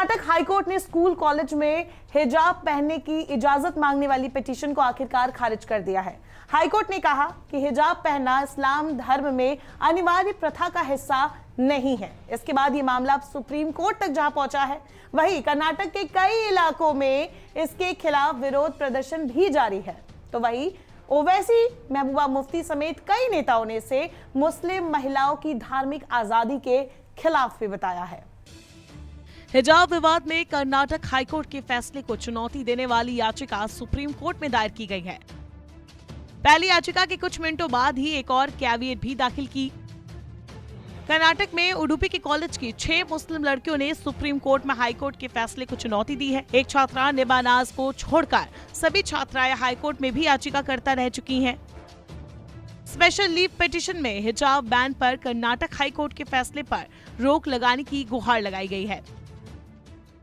Karnataka high court ने school college में हिजाब पहनने की इजाजत मांगने वाली पिटीशन को आखिरकार खारिज कर दिया है। हाईकोर्ट ने कहा कि हिजाब पहनना इस्लाम धर्म में अनिवार्य प्रथा का हिस्सा नहीं है। इसके बाद ये मामला सुप्रीम कोर्ट तक जहां पहुंचा है, वहीं कर्नाटक के कई इलाकों में इसके खिलाफ विरोध प्रदर्शन भी जारी है। तो वहीं ओवैसी, महबूबा मुफ्ती समेत कई नेताओं ने इसे मुस्लिम महिलाओं की धार्मिक आजादी के खिलाफ भी बताया है। हिजाब विवाद में कर्नाटक हाईकोर्ट के फैसले को चुनौती देने वाली याचिका सुप्रीम कोर्ट में दायर की गई है। पहली याचिका के कुछ मिनटों बाद ही एक और कैविएट भी दाखिल की। कर्नाटक में उडुपी के कॉलेज की 6 मुस्लिम लड़कियों ने सुप्रीम कोर्ट में हाईकोर्ट के फैसले को चुनौती दी है। एक छात्रा निबानाज को छोड़कर सभी छात्राएं हाईकोर्ट में भी याचिकाकर्ता रह चुकी हैं। स्पेशल लीव पिटीशन में हिजाब बैन पर कर्नाटक हाईकोर्ट के फैसले पर रोक लगाने की गुहार लगाई गई है।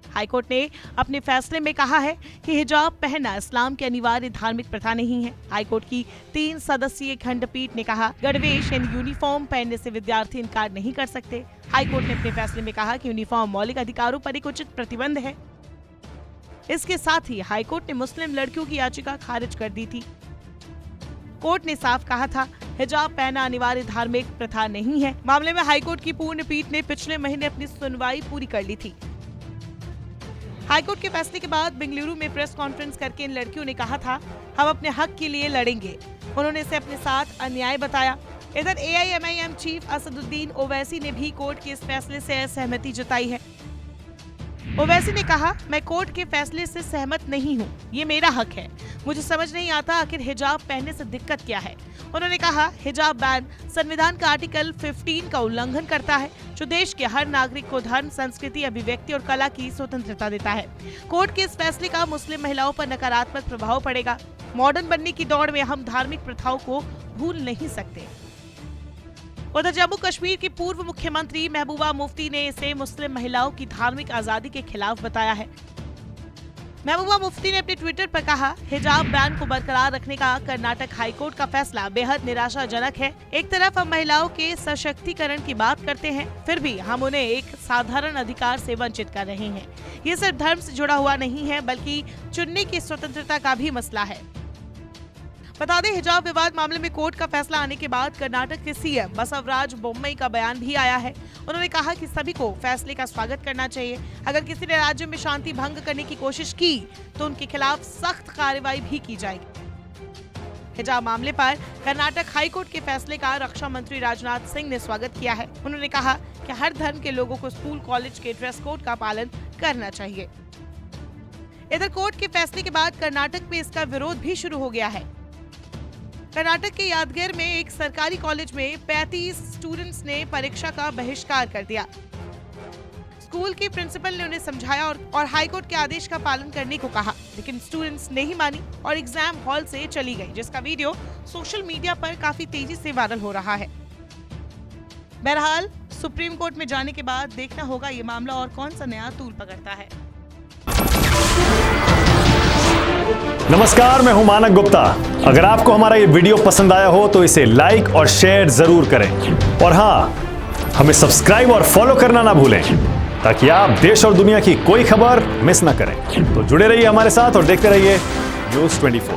हाईकोर्ट ने अपने फैसले में कहा है कि हिजाब पहनना इस्लाम की अनिवार्य धार्मिक प्रथा नहीं है। हाईकोर्ट की 3 सदस्यीय खंडपीठ ने कहा, गणवेश यानी यूनिफॉर्म पहनने से विद्यार्थी इनकार नहीं कर सकते। हाईकोर्ट ने अपने फैसले में कहा कि यूनिफॉर्म मौलिक अधिकारों पर एक उचित प्रतिबंध है। इसके साथ ही हाईकोर्ट ने मुस्लिम लड़कियों की याचिका खारिज कर दी थी। कोर्ट ने साफ कहा था, हिजाब पहनना अनिवार्य धार्मिक प्रथा नहीं है। मामले में हाईकोर्ट की पूर्ण पीठ ने पिछले महीने अपनी सुनवाई पूरी कर ली थी। हाईकोर्ट के फैसले के बाद बेंगलुरु में प्रेस कॉन्फ्रेंस करके इन लड़कियों ने कहा था, हम अपने हक के लिए लड़ेंगे। उन्होंने इसे अपने साथ अन्याय बताया। इधर AIMIM चीफ असदुद्दीन ओवैसी ने भी कोर्ट के इस फैसले से असहमति जताई है। ओवैसी ने कहा, मैं कोर्ट के फैसले से सहमत नहीं हूँ, ये मेरा हक है। मुझे समझ नहीं आता आखिर हिजाब पहनने से दिक्कत क्या है। उन्होंने कहा, हिजाब बैन संविधान का आर्टिकल 15 का उल्लंघन करता है, जो देश के हर नागरिक को धर्म, संस्कृति, अभिव्यक्ति और कला की स्वतंत्रता देता है। कोर्ट के इस फैसले का मुस्लिम महिलाओं पर नकारात्मक प्रभाव पड़ेगा। मॉडर्न बनने की दौड़ में हम धार्मिक प्रथाओं को भूल नहीं सकते। उधर जम्मू कश्मीर की पूर्व मुख्यमंत्री महबूबा मुफ्ती ने इसे मुस्लिम महिलाओं की धार्मिक आजादी के खिलाफ बताया है। महबूबा मुफ्ती ने अपने ट्विटर पर कहा, हिजाब बैन को बरकरार रखने का कर्नाटक हाईकोर्ट का फैसला बेहद निराशाजनक है। एक तरफ हम महिलाओं के सशक्तिकरण की बात करते हैं, फिर भी हम उन्हें एक साधारण अधिकार से वंचित कर रहे हैं। ये सिर्फ धर्म से जुड़ा हुआ नहीं है, बल्कि चुनने की स्वतंत्रता का भी मसला है। बता दें, हिजाब विवाद मामले में कोर्ट का फैसला आने के बाद कर्नाटक के सीएम बसवराज बोम्मई का बयान भी आया है। उन्होंने कहा कि सभी को फैसले का स्वागत करना चाहिए। अगर किसी ने राज्य में शांति भंग करने की कोशिश की तो उनके खिलाफ सख्त कार्रवाई भी की जाएगी। हिजाब मामले पर कर्नाटक हाईकोर्ट के फैसले का रक्षा मंत्री राजनाथ सिंह ने स्वागत किया है। उन्होंने कहा कि हर धर्म के लोगों को स्कूल कॉलेज के ड्रेस कोड का पालन करना चाहिए। इधर कोर्ट के फैसले के बाद कर्नाटक में इसका विरोध भी शुरू हो गया है। कर्नाटक के यादगीर में एक सरकारी कॉलेज में 35 स्टूडेंट्स ने परीक्षा का बहिष्कार कर दिया। स्कूल की प्रिंसिपल ने उन्हें समझाया और हाईकोर्ट के आदेश का पालन करने को कहा, लेकिन स्टूडेंट्स नहीं मानी और एग्जाम हॉल से चली गई, जिसका वीडियो सोशल मीडिया पर काफी तेजी से वायरल हो रहा है। बहरहाल सुप्रीम कोर्ट में जाने के बाद देखना होगा ये मामला और कौन सा नया तूल पकड़ता है। नमस्कार, मैं हूं मानक गुप्ता। अगर आपको हमारा ये वीडियो पसंद आया हो तो इसे लाइक और शेयर जरूर करें और हाँ, हमें सब्सक्राइब और फॉलो करना ना भूलें ताकि आप देश और दुनिया की कोई खबर मिस ना करें। तो जुड़े रहिए हमारे साथ और देखते रहिए न्यूज़ 24।